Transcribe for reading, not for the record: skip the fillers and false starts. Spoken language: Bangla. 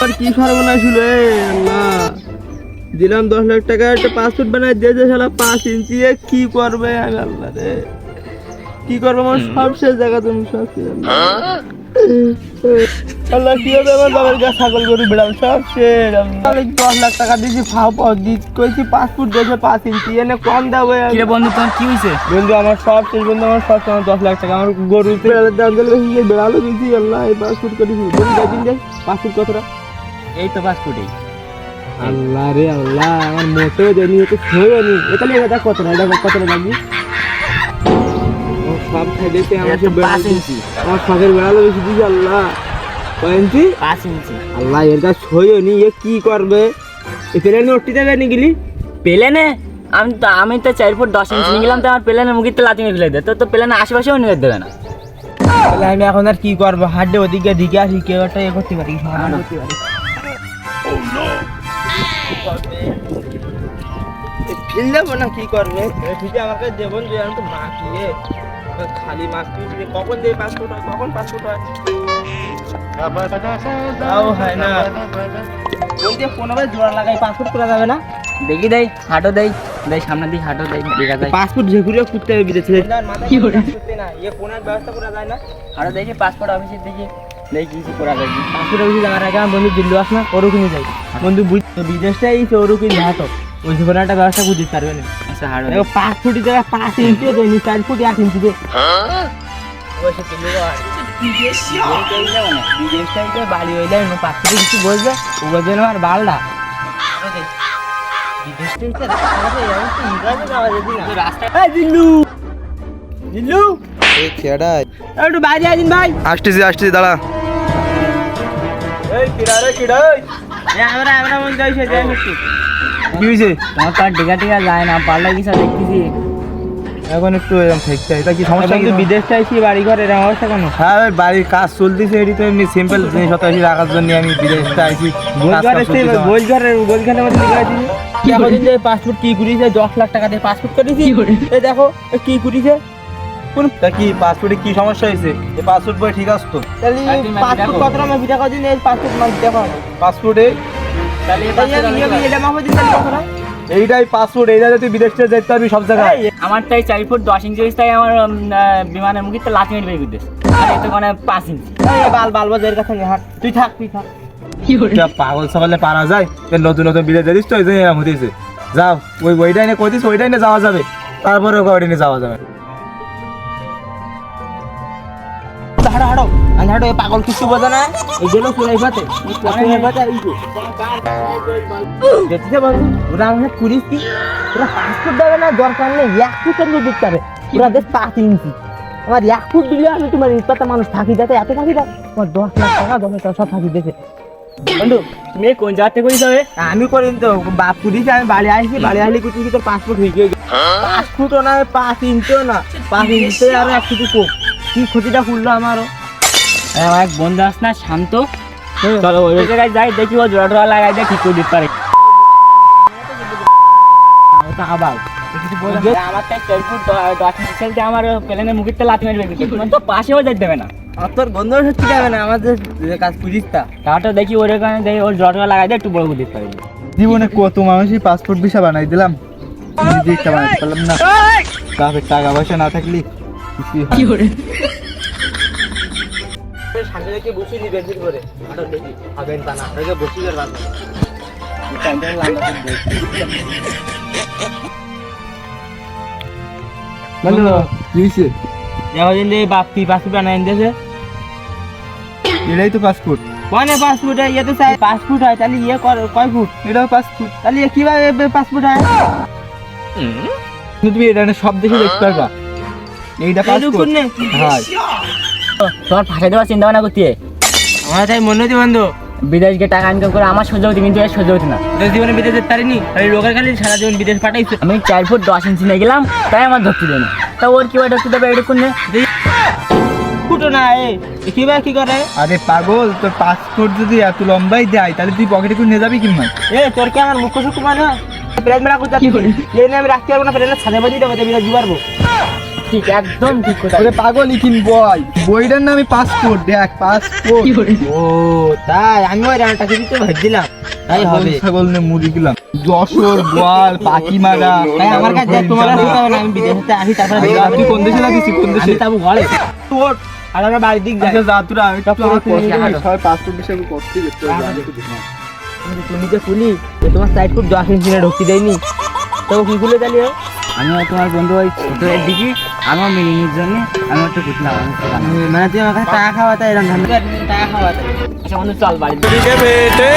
আর কি সর্বনাশ হলো রে আল্লাহ। দিলাম 10 লাখ টাকা একটা পাসপোর্ট বানায় দিয়েছে শালা 5 ইঞ্চি। কি করবে আমি আল্লাহ রে, কি করবো? আমার সব শেষ জায়গা তুমি সব শেষ আল্লাহ। কি হবে আমার বাবার গা ছাগল গরু বেড়াল সব শেষ। 10 লাখ টাকা দিয়েছি ফাও পাও কইছি পাসপোর্ট দিয়েছে 5 ইঞ্চি এনে কম দেবো। কিরে বন্ধু তোমার কি হয়েছে? বন্ধু আমার সব শেষ বন্ধু, আমার সব আমার 10 লাখ টাকা আমার গরু বেড়ালের দাম দিলে বেড়ালও দিয়েছি আল্লাহ। এই পাসপোর্ট করেছি বন্ধু দিন যাই পাসপোর্ট কতটা? এই তো পাসপোর্টেই। আল্লাহ রে আল্লাহ, আমার মোটেও দেয়নি, তো ছয়ও নি। এখানে এটা কতটা, এটা কতটা লাগবে? সব খাই দিতে আমার সব 5 ইঞ্চি। আমার শখের বেড়ালো বেশি দিয়েছি আল্লাহ। 5 ইঞ্চি 5 ইঞ্চি আল্লাহ, এর কাছে ছয়ও নি। এ কি করবে? এ প্লেন নোটটি দেবে নি গেলি প্লেনে? আমি তো 4 ফুট 10 ইঞ্চি নিয়ে গেলাম, তো আমার প্লেনের মুখিতে লাথি মেরে ফেলে দেয়। তো প্লেনের আশেপাশেও নিয়ে দেবে না। তাহলে আমি এখন আর কি করবো? হাড্ডে ওদিকে দিকে আসি, কেউ একটা এ করতে পারি, সমাধান করতে পারি। ফিল দেবো না কি করবে? ঠিক আমাকে দেবন যে আমি তো মাখিয়ে খালি মাখতে কখন দেবে পাসপোর্ট হয়, কখন পাসপোর্ট হয় তাও হয় না। বলতে কোনোভাবে জোড়া লাগাই পাসপোর্ট করা যাবে না? দেখি দেই, হাঁটো দেই, সামনে দিকে হাঁটো দেই, দেখা যায়। পাসপোর্ট ঝেকুরে করতে হবে বিদেশে কি করে না? এ কোনার ব্যবস্থা করা যায় না? হাঁটো দেখি পাসপোর্ট অফিসের দিকে, দেখি কিছু করা যায়। পাসপোর্ট অফিসে যাওয়ার আগে আমার বন্ধু দিল্লি আস না, ওরও কিনে যাই। বন্ধু বিদেশটাই ওরও কিনে হাঁটো, ওই যে কোনো একটা ব্যবস্থা বুঝতে পারবে না। আচ্ছা হাঁটো। 5 ফুটি জায়গায় 5 ইঞ্চিও দেয়নি, 4 ফুট 1 ইঞ্চি দে। বিদেশটাই বাড়ি হইলে 5 ফুটি কিছু বলবে, ওগুলো যেন আমার বালটা একটু বাইরে আসিন ভাই। আসতেছি দাঁড়া। আমরা মনে হয় কি হয়েছে? তোমার তো আর টিকা যায় না, পাল্টা কিছু দেখতেছি। এখন একটু এরকম ঠেকছে, এটা কি সমস্যা? কিন্তু বিদেশ চাইছি বাড়ি ঘর এরকম অবস্থা কেন? হ্যাঁ ওই বাড়ির কাজ চলতেছে, এটি তো এমনি সিম্পল জিনিসপত্র এসে রাখার জন্য আমি বিদেশটা আইছি। গোলঘরের মধ্যে লিখে দিয়েছি এখন যে পাসপোর্ট কি করিছে, 10 লাখ টাকা দিয়ে পাসপোর্ট করেছি। এই দেখো কি করিছে। তা কি পাসপোর্টে কি সমস্যা হয়েছে? এই পাসপোর্ট বই ঠিক আছে তো? তাহলে পাসপোর্ট কত টাকা ভিটা কদিন এই পাসপোর্ট মাছ দেখো পাসপোর্টে তাহলে এটা মাপো দিন তাহলে কত টাকা? এইটাই পাসপোর্ট, এইটা তুই বিদেশে যেতে পারবি সব জায়গায়। আমার তাই 4 ফুট 10 ইঞ্চি হয়েছে, তাই আমার বিমানের মুখিতে লাথি মেরে বের করতেছে। আর এটা মানে 5 ইঞ্চি। বাল বাজারের কাছে হাট, তুই থাক পাগল সকালে পারা যায়? নতুন নতুন বিদেশ যাইস তো, এই যে এরকম হতেছে। যাও ওইটাই নিয়ে কইতিস, ওইটাই নিয়ে যাওয়া যাবে, তারপরে ওইটা নিয়ে যাওয়া যাবে। হাঁটো পাগল কিছু বোঝে না। এই গেল চুলাই পাতে দেখতে বন্ধু, ওরা আমাকে পুলিশ কি ওরা পাসপোর্ট দেবে না, দরকার নেই 1 ফুটের মধ্যে দিতে হবে। ওরা দেশ 5 ইঞ্চি, আমার 1 ফুট দিলে আমি তোমার ইস্পাতা মানুষ থাকি যাতে এত থাকি দাও তোমার 10 লাখ টাকা 10 লাখ টাকা সব থাকি দেখে। বন্ধু তুমি কোন জায়গা থেকে করিস? আমি করি তো বাপ পুলিশ, আমি বাড়ি আসি, বাড়ি আসলে কিছু কি তোর পাসপোর্ট হয়ে গেছে। 5 ফুটও না, 5 ইঞ্চিও না, 5 ইঞ্চি আরো 1 ফুটি কম। কি ক্ষতিটা করলো আমারও। আমার এক বন্ধু আস না শান্ত, চলো ওই জায়গায় যাই, দেখি ও জোড়া টোড়া লাগাই দেয়, ঠিক করে দিতে পারে। আবার আমার তাই 4 ফুট 10 ইঞ্চি চলতে আমার প্লেনের মুখিতে লাথি মেরে বের করতেছে। তোমার তো পাশেও যেতে দেবে না। আর তোর বন্ধু সত্যি যাবে না, আমাদের কাজ পুলিশটা। তাহলে দেখি ওর ওখানে দেখি ওর জোড়া টোড়া লাগাই দেয়, একটু বড় করে দিতে পারে। জীবনে কত মানুষই পাসপোর্ট ভিসা বানাই দিলাম, নিজে বানাতে পারলাম না। বাপের টাকা পয়সা না থাকলে কি করে সামনে দেখে বসে নি বেঞ্চির করে আরো দেখি হবেন তা না আগে বসি কর বাবা টেনশন লাগা বলো কি হয়েছে? দেখো দিন এই বাপি পাসপোর্ট বানাই দিয়েছে। এটাই তো পাসপোর্ট। কোনে পাসপোর্ট হয়? ये तो शायद पासपोर्ट है। তাহলে ये কয় ফুট? এটাও পাসপোর্ট। তাহলে কিভাবে পাসপোর্ট হয়? তুমি এটা সব দেখে দেখতে পারবা। এইটা পাসপোর্ট। হ্যাঁ তোমার ফাঁসে দেওয়ার চিন্তা ভাবনা করতে আমার তাই মনে হচ্ছে বন্ধু বিদেশ গিয়ে টাকা ইনকাম করে আমার সহ্য হতে, কিন্তু এর সহ্য হতে না। জীবনে বিদেশ যেতে পারিনি, এই লোকের খালি সারা জীবন বিদেশ পাঠাইছে। আমি 4 ফুট 10 ইঞ্চি নিয়ে গেলাম, তাই আমার ধরতে দেয় না। তা ওর কিভাবে ধরতে দেবে এটা কোন ফুটো না কিভাবে কি করে? আরে পাগল, তোর পাসপোর্ট যদি এত লম্বাই দেয় তাহলে তুই পকেটে করে নিয়ে যাবি কি নয়? তোর কি আমার মুখ্য সুখ মানে প্লেন মেলা করতে আমি রাখতে পারবো না, প্লেনের ছাদে বাজি দেবো বিরাজ পারবো। ঠিক একদম ঠিক কথা ওরে পাগল ইকিন বইটার নামে পাসপোর্ট দেখ পাসপোর্ট ও তাই আমি ওই রান্নাটা দিতে ভাবছিলাম তাই হবে। ছাগল নে মুড়ি গেলাম যশোর গোয়াল পাকিমারা তাই আমার কাছে তোমার কাছে দিতে হবে না, আমি বিদেশে আসি তারপরে তুই কোন দেশে লাগিয়েছিস কোন দেশে আমি তাবু ঘরে তোর আর আমরা বাড়ির দিক যাই। আচ্ছা যা তোরা আমি একটু আমার তারপরে কষ্ট সবাই পাসপোর্ট বিষয়ে করতে যেতে কিন্তু তুমি যে খুলি যে তোমার সাইড ফুট 10 ইঞ্চি ঢুকি দেয়নি তো কি খুলে চালিয়ে আমি তোমার বন্ধু ওই ছোট দিকে আমার মিলিংয়ের জন্য আমি একটু ঘুরলাম মানে তুই আমার কাছে টাকা খাওয়াতে এরকম টাকা খাওয়াতে আচ্ছা বন্ধু চল বাড়ি বেটে